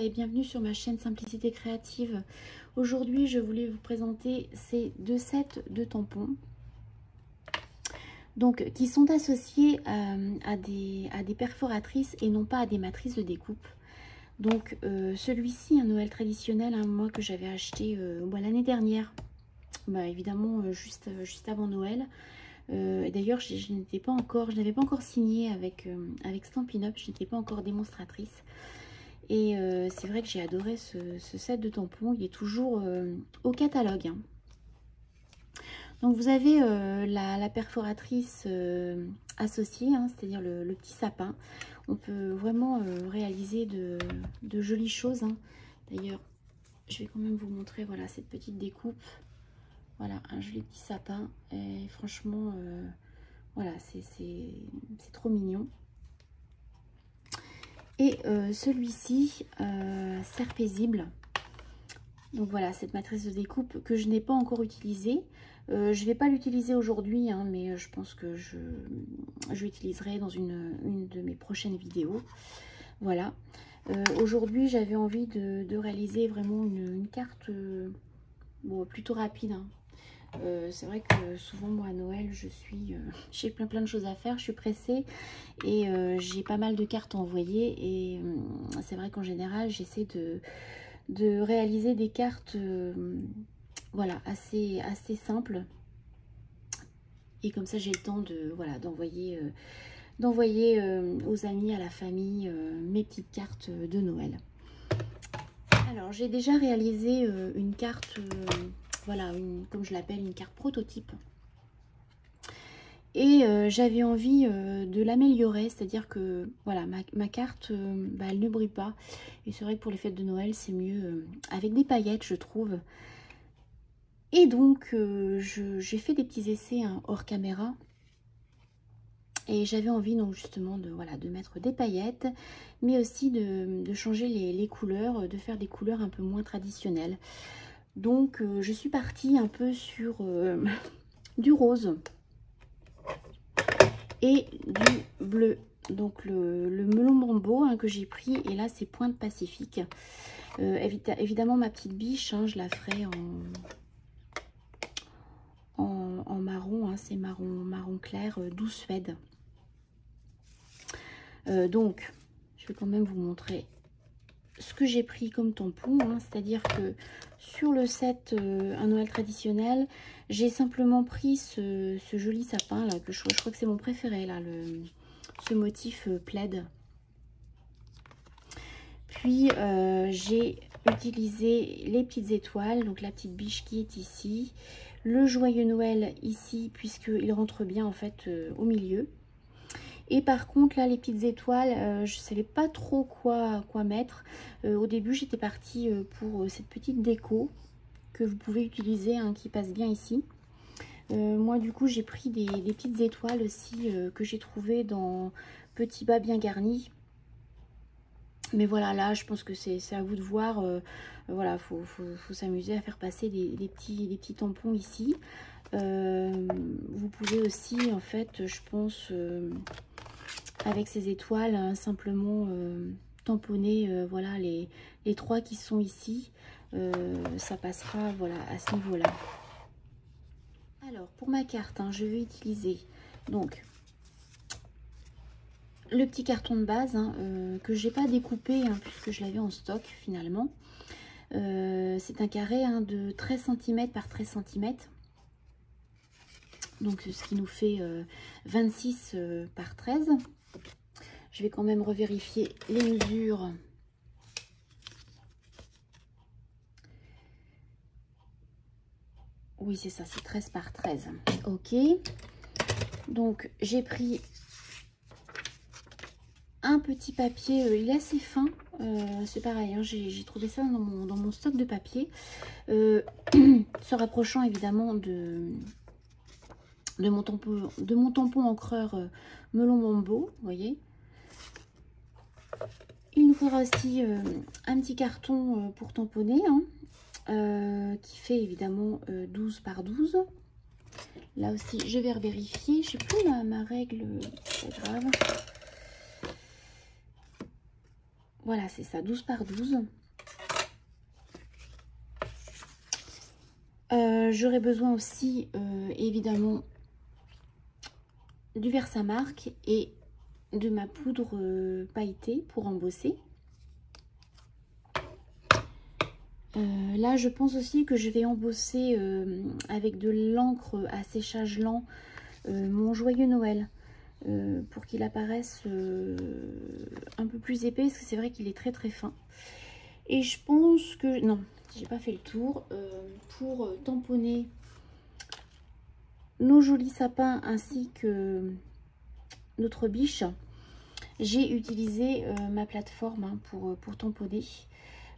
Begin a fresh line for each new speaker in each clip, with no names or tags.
et bienvenue sur ma chaîne Simplicité Créative. Aujourd'hui, je voulais vous présenter ces deux sets de tampons donc, qui sont associés à des perforatrices et non pas à des matrices de découpe. Donc, celui-ci, un Noël traditionnel, moi que j'avais acheté l'année dernière, évidemment juste avant Noël. D'ailleurs, je n'avais pas encore signé avec Stampin' Up, je n'étais pas encore démonstratrice. Et c'est vrai que j'ai adoré ce set de tampons, il est toujours au catalogue. Hein. Donc vous avez la perforatrice associée, hein, c'est-à-dire le petit sapin. On peut vraiment réaliser de jolies choses. Hein. D'ailleurs, je vais quand même vous montrer voilà, cette petite découpe. Voilà, un joli petit sapin. Et franchement, voilà, c'est trop mignon. Et celui-ci, serre paisible. Donc voilà, cette matrice de découpe que je n'ai pas encore utilisée. Je ne vais pas l'utiliser aujourd'hui, hein, mais je pense que je l'utiliserai dans une de mes prochaines vidéos. Voilà. Aujourd'hui, j'avais envie de réaliser vraiment une carte plutôt rapide. Hein. C'est vrai que souvent moi à Noël j'ai plein de choses à faire, je suis pressée et j'ai pas mal de cartes à envoyer et c'est vrai qu'en général j'essaie de réaliser des cartes voilà, assez simples et comme ça j'ai le temps d'envoyer aux amis, à la famille mes petites cartes de Noël. Alors j'ai déjà réalisé une carte voilà, comme je l'appelle, une carte prototype. Et j'avais envie de l'améliorer, c'est-à-dire que voilà, ma carte, elle ne brille pas. Et c'est vrai que pour les fêtes de Noël, c'est mieux avec des paillettes, je trouve. Et donc, j'ai fait des petits essais hein, hors caméra. Et j'avais envie donc justement de mettre des paillettes, mais aussi de changer les couleurs, de faire des couleurs un peu moins traditionnelles. Donc je suis partie un peu sur du rose et du bleu. Donc le melon mambo hein, que j'ai pris, et là c'est Pointe Pacifique. Évidemment ma petite biche, hein, je la ferai en marron, hein, c'est marron clair, 12 Suède. Donc je vais quand même vous montrer ce que j'ai pris comme tampon, hein, c'est-à-dire que sur le set un Noël traditionnel, j'ai simplement pris ce joli sapin là, que je crois que c'est mon préféré là, ce motif plaid. Puis j'ai utilisé les petites étoiles, donc la petite biche qui est ici, le joyeux Noël ici puisqu'il rentre bien en fait au milieu. Et par contre là les petites étoiles, je savais pas trop quoi mettre. Au début j'étais partie pour cette petite déco que vous pouvez utiliser hein, qui passe bien ici. Moi du coup j'ai pris des petites étoiles aussi que j'ai trouvées dans Petit Bas Bien Garni. Mais voilà, là je pense que c'est à vous de voir. Voilà, faut s'amuser à faire passer des petits tampons ici. Vous pouvez aussi en fait je pense avec ces étoiles hein, simplement tamponner voilà les trois qui sont ici, ça passera voilà à ce niveau là. Alors pour ma carte hein, je vais utiliser donc le petit carton de base hein, que j'ai pas découpé hein, puisque je l'avais en stock finalement. C'est un carré hein, de 13 cm par 13 cm. Donc ce qui nous fait 26 par 13. Je vais quand même revérifier les mesures. Oui, c'est ça, c'est 13 par 13. Ok. Donc j'ai pris un petit papier, il est assez fin. C'est pareil, hein, j'ai trouvé ça dans mon stock de papier. Se rapprochant évidemment de mon tampon encreur melon mambo, vous voyez. Il nous faudra aussi un petit carton pour tamponner, hein, qui fait évidemment 12 par 12. Là aussi, je vais vérifier. Je sais plus ma règle, c'est pas grave. Voilà, c'est ça, 12 par 12. J'aurai besoin aussi, évidemment, du Versamark et de ma poudre pailletée pour embosser. Là, je pense aussi que je vais embosser avec de l'encre à séchage lent mon joyeux Noël pour qu'il apparaisse un peu plus épais, parce que c'est vrai qu'il est très très fin. Et je pense que... Non, j'ai pas fait le tour. Pour tamponner nos jolis sapins ainsi que notre biche, j'ai utilisé ma plateforme hein, pour tamponner.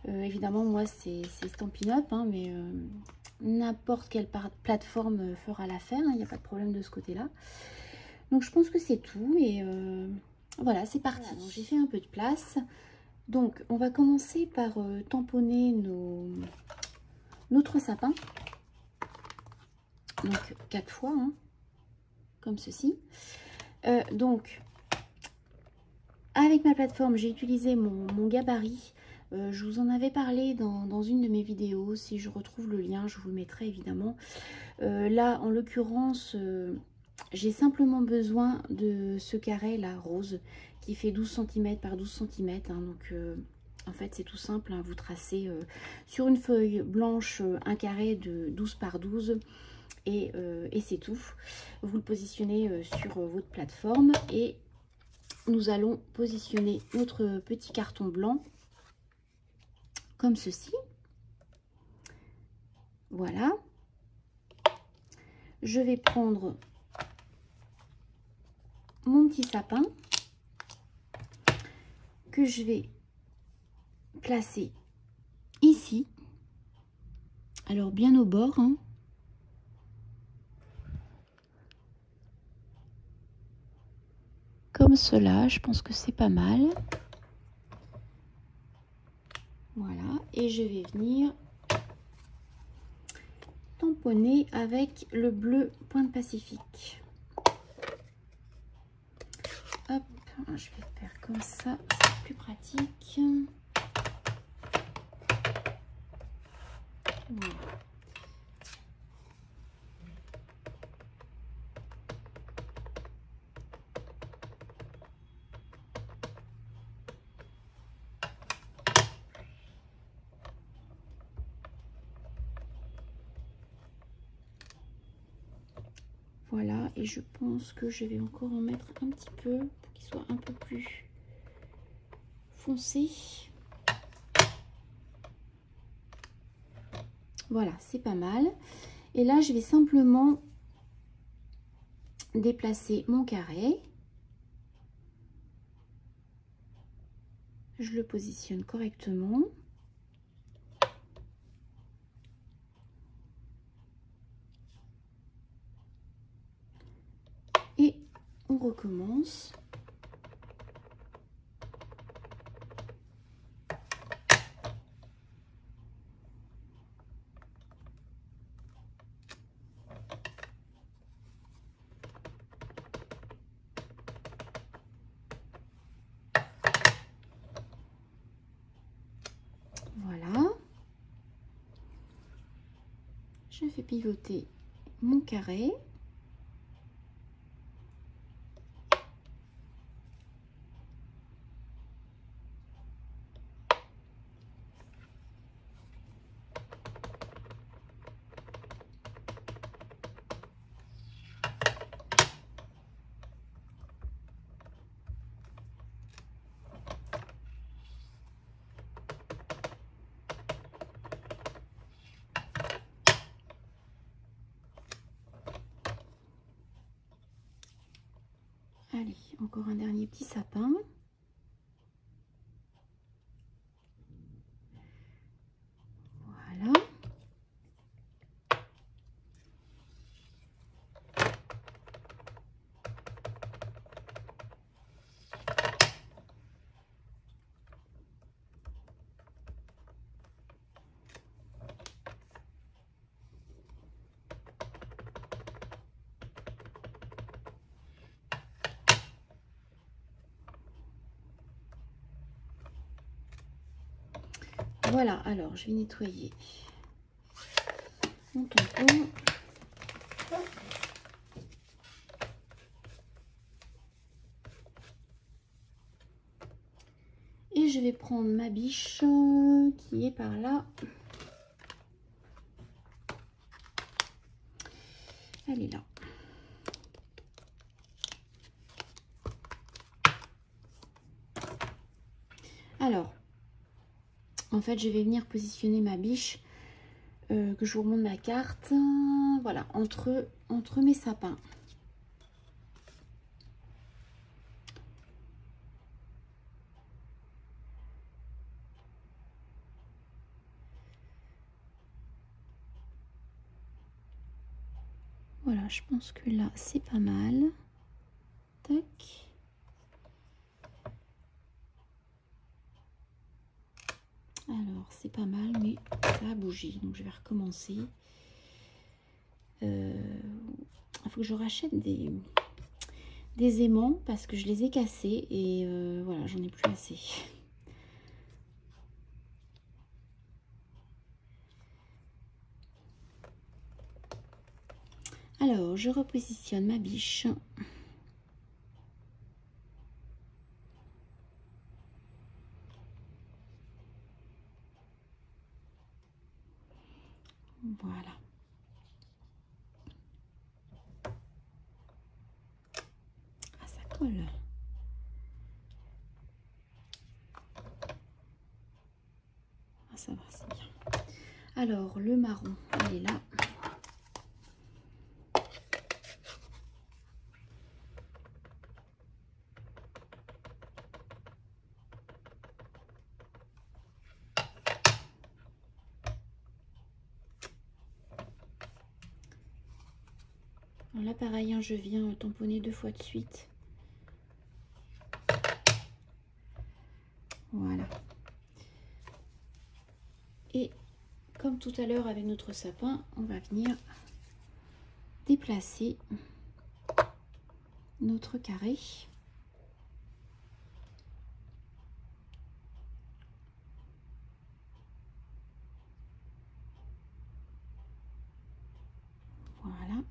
Évidemment, moi, c'est Stampin' Up, hein, mais n'importe quelle plateforme fera l'affaire. Il n'y a pas de problème de ce côté-là. Donc, je pense que c'est tout. Et voilà, c'est parti. Voilà, j'ai fait un peu de place. Donc, on va commencer par tamponner notre sapin. Donc, 4 fois, hein, comme ceci. Donc, avec ma plateforme, j'ai utilisé mon gabarit. Je vous en avais parlé dans une de mes vidéos. Si je retrouve le lien, je vous le mettrai évidemment. Là, en l'occurrence, j'ai simplement besoin de ce carré là, rose, qui fait 12 cm par 12 cm. Hein, donc, en fait, c'est tout simple. Hein, vous tracez sur une feuille blanche un carré de 12 par 12. Et c'est tout. Vous le positionnez sur votre plateforme. Et nous allons positionner notre petit carton blanc comme ceci. Voilà. Je vais prendre mon petit sapin que je vais placer ici. Alors bien au bord. Hein. Comme cela, je pense que c'est pas mal. Voilà. Et je vais venir tamponner avec le bleu Pointe Pacifique. Hop, je vais faire comme ça, c'est plus pratique. Voilà. Voilà, et je pense que je vais encore en mettre un petit peu pour qu'il soit un peu plus foncé. Voilà, c'est pas mal. Et là, je vais simplement déplacer mon carré. Je le positionne correctement. Et on recommence. Voilà. Je fais pivoter mon carré. Allez, encore un dernier petit sapin. Voilà. Voilà, alors je vais nettoyer mon tampon. Et je vais prendre ma biche qui est par là. Elle est là. Alors, en fait, je vais venir positionner ma biche, que je vous remonte ma carte, voilà, entre mes sapins. Voilà, je pense que là, c'est pas mal. Tac. Alors, c'est pas mal, mais ça a bougé. Donc, je vais recommencer. Il faut que je rachète des aimants parce que je les ai cassés. Et voilà, j'en ai plus assez. Alors, je repositionne ma biche. Voilà. Ah, ça colle. Ah, ça va, c'est bien. Alors, le marron, il est là. Alors là, pareil, hein, je viens tamponner 2 fois de suite. Voilà. Et comme tout à l'heure avec notre sapin, on va venir déplacer notre carré. Voilà.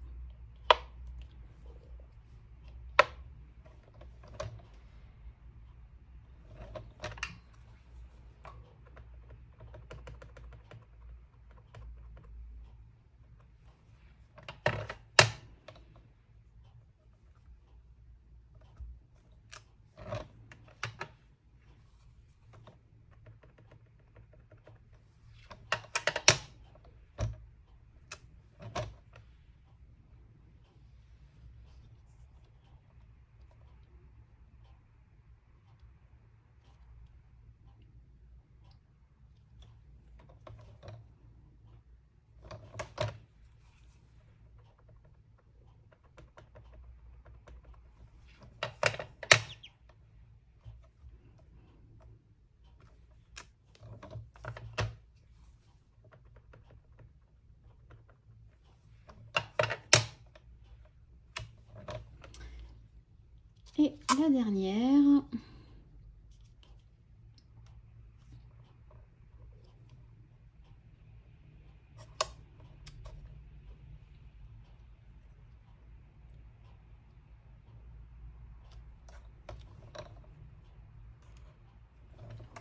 Et la dernière.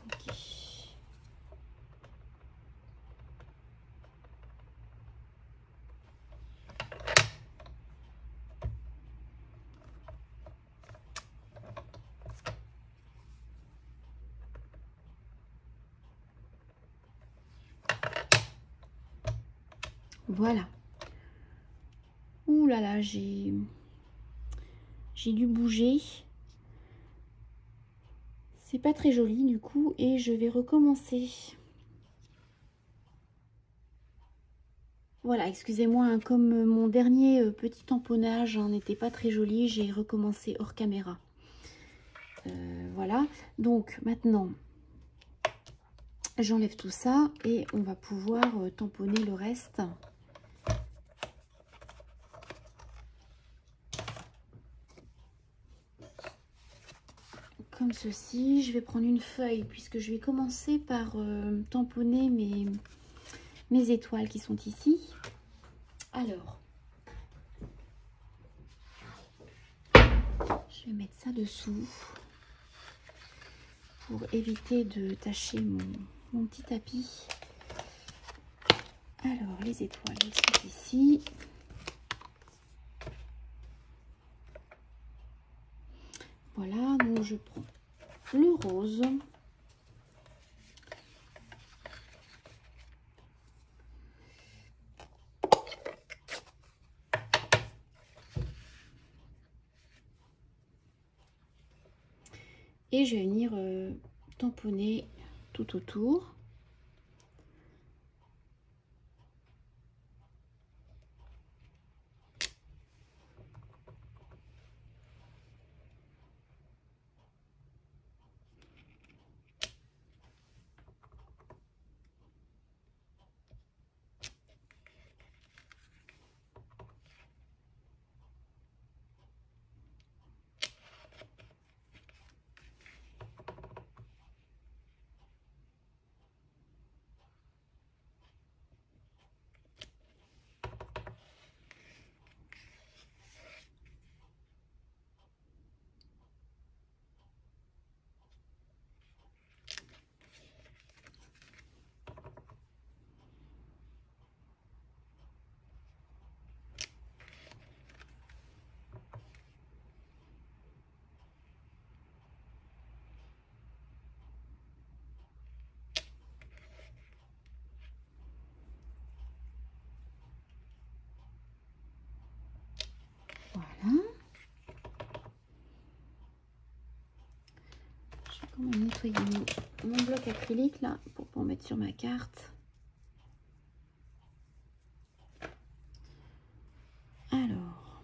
Ok. Voilà. Ouh là là, j'ai dû bouger. C'est pas très joli du coup et je vais recommencer. Voilà, excusez-moi, hein, comme mon dernier petit tamponnage n'était pas très joli, j'ai recommencé hors caméra. Voilà, donc maintenant, j'enlève tout ça et on va pouvoir tamponner le reste. comme ceci. Je vais prendre une feuille puisque je vais commencer par tamponner mes étoiles qui sont ici. Alors, je vais mettre ça dessous pour éviter de tacher mon petit tapis. Alors, les étoiles, elles sont ici. Voilà, donc je prends le rose. Et je vais venir tamponner tout autour. Voilà. Je vais quand même nettoyer mon bloc acrylique là pour pouvoir mettre sur ma carte. Alors,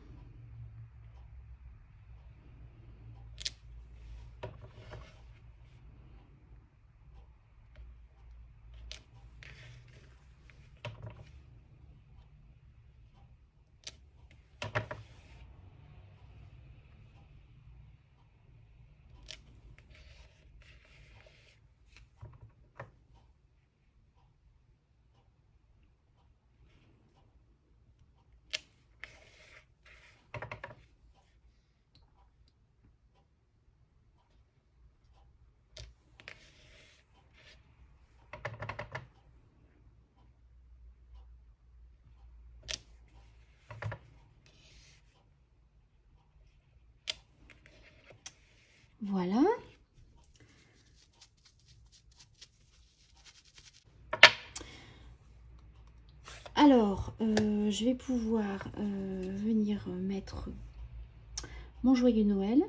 voilà. Alors, je vais pouvoir venir mettre mon joyeux Noël,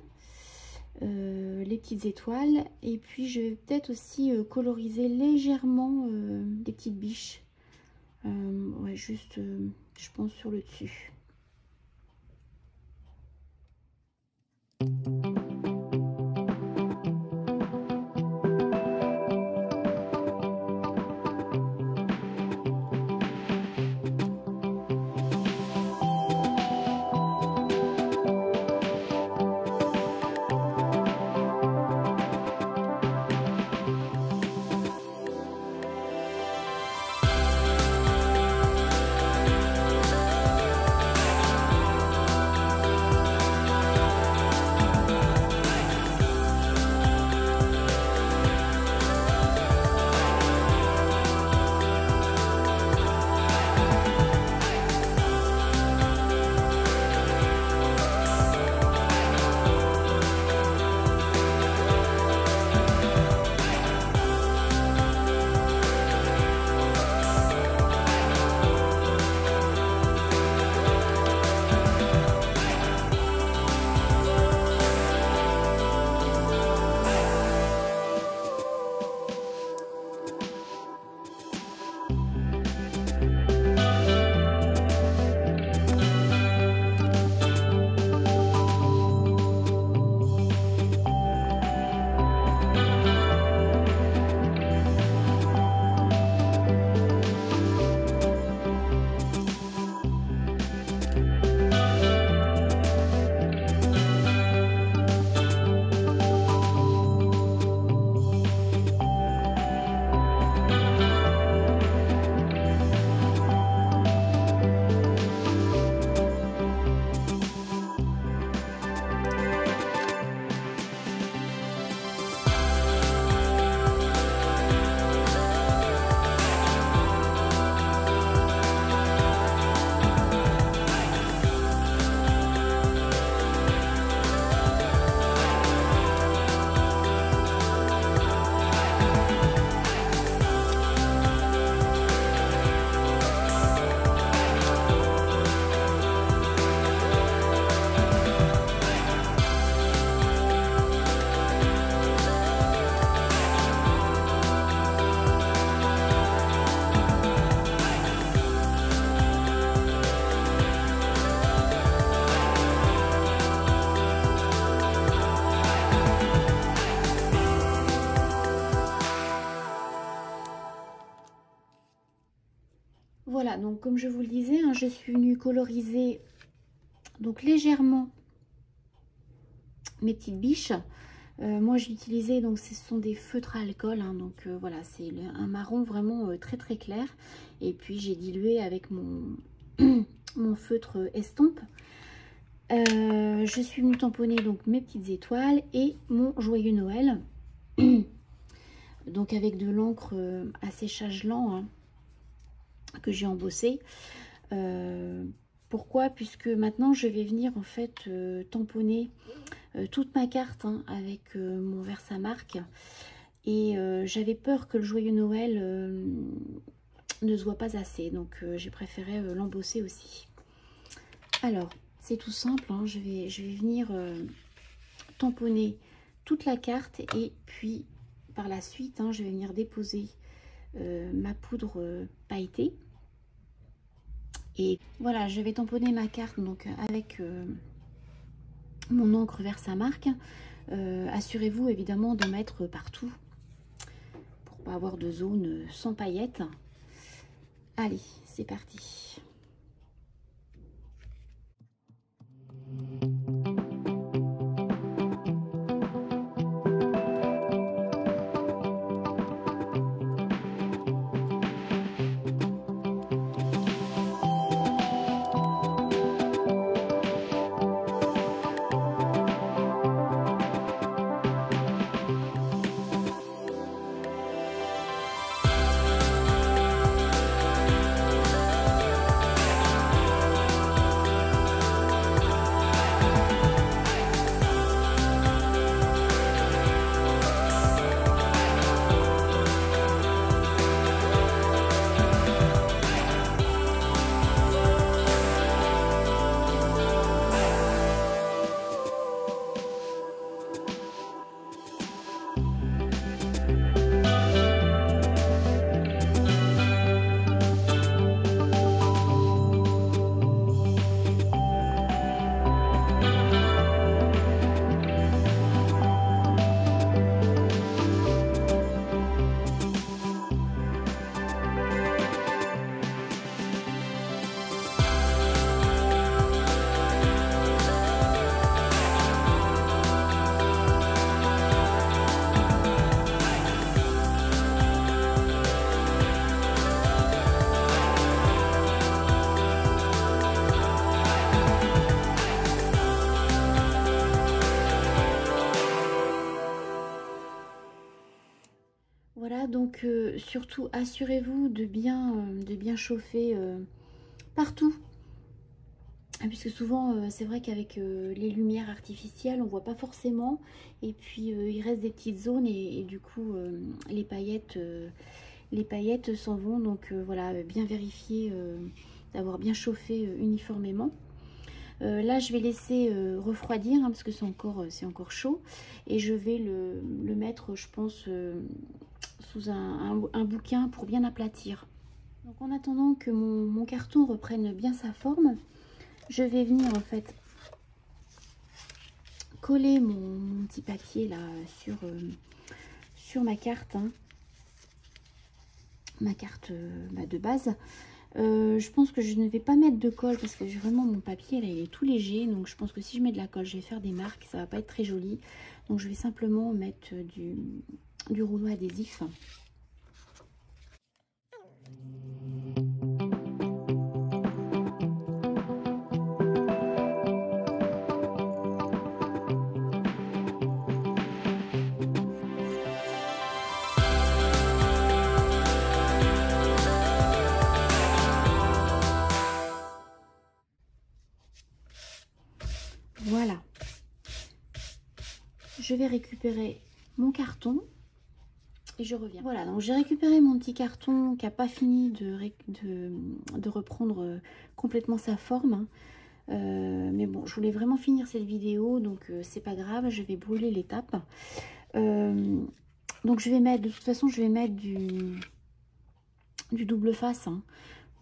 les petites étoiles, et puis je vais peut-être aussi coloriser légèrement des petites biches. Ouais, juste, je pense, sur le dessus. voilà, donc comme je vous le disais, hein, je suis venue coloriser donc légèrement mes petites biches. Moi j'ai utilisé, donc ce sont des feutres à alcool, hein, donc voilà, c'est un marron vraiment très très clair. Et puis j'ai dilué avec mon, mon feutre estompe. Je suis venue tamponner donc mes petites étoiles et mon joyeux Noël. Donc avec de l'encre à séchage lent, hein, que j'ai embossé. Pourquoi? Puisque maintenant je vais venir en fait tamponner toute ma carte, hein, avec mon Versamark. Et j'avais peur que le joyeux Noël ne se voit pas assez, donc j'ai préféré l'embosser aussi. Alors c'est tout simple, hein, je vais venir tamponner toute la carte et puis par la suite, hein, je vais venir déposer ma poudre pailletée. Et voilà, je vais tamponner ma carte donc avec mon encre Versamark. Assurez-vous évidemment d'en mettre partout pour pas avoir de zone sans paillettes. Allez, c'est parti. Voilà, donc surtout assurez-vous de bien chauffer partout. Puisque souvent, c'est vrai qu'avec les lumières artificielles, on voit pas forcément. Et puis, il reste des petites zones et du coup, les paillettes s'en vont. Donc, voilà, bien vérifier d'avoir bien chauffé uniformément. Là, je vais laisser refroidir, hein, parce que c'est encore chaud. Et je vais le mettre, je pense, sous un bouquin pour bien aplatir. Donc, en attendant que mon carton reprenne bien sa forme, je vais venir en fait coller mon petit papier là sur ma carte, hein, ma carte de base. Je pense que je ne vais pas mettre de colle parce que vraiment mon papier là il est tout léger, donc je pense que si je mets de la colle je vais faire des marques, ça va pas être très joli. Donc je vais simplement mettre du rouleau adhésif. Voilà, je vais récupérer mon carton et je reviens. Voilà, donc j'ai récupéré mon petit carton qui n'a pas fini de reprendre complètement sa forme, hein. Mais bon, je voulais vraiment finir cette vidéo, donc c'est pas grave, je vais brûler l'étape. Donc je vais mettre, de toute façon, je vais mettre du double face, hein.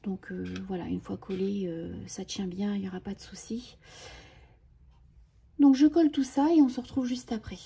Donc voilà, une fois collé, ça tient bien, il n'y aura pas de souci. Donc je colle tout ça et on se retrouve juste après.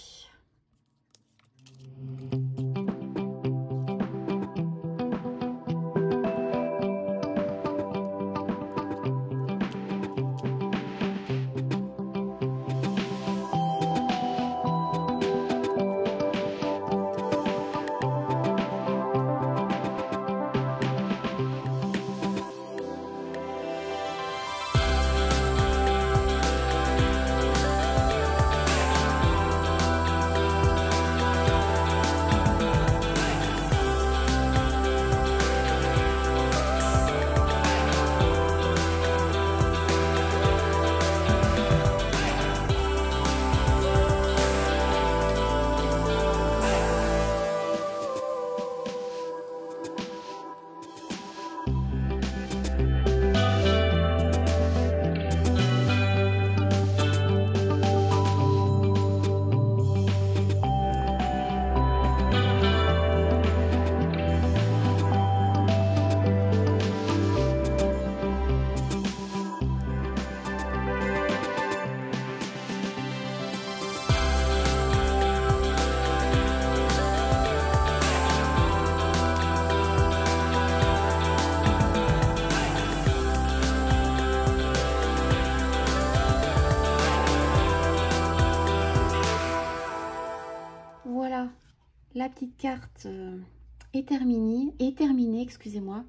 La petite carte est terminée, excusez-moi.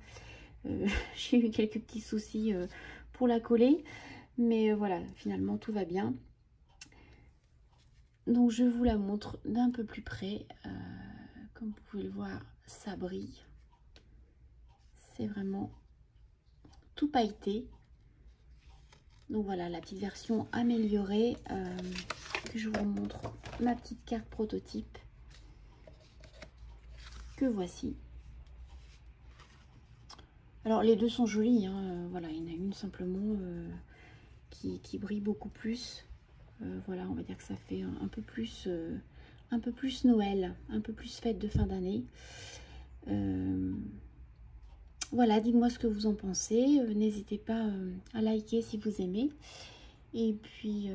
J'ai eu quelques petits soucis pour la coller, mais voilà, finalement tout va bien. Donc je vous la montre d'un peu plus près. Comme vous pouvez le voir, ça brille. C'est vraiment tout pailleté. Donc voilà, la petite version améliorée. Que je vous montre ma petite carte prototype. Que voici. Alors les deux sont jolies, hein. Voilà, il y en a une simplement qui brille beaucoup plus. Voilà, on va dire que ça fait un peu plus Noël, un peu plus fête de fin d'année. Voilà, dites-moi ce que vous en pensez. N'hésitez pas à liker si vous aimez. Et puis,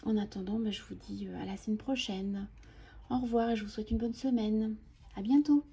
en attendant, je vous dis à la semaine prochaine. Au revoir et je vous souhaite une bonne semaine. À bientôt.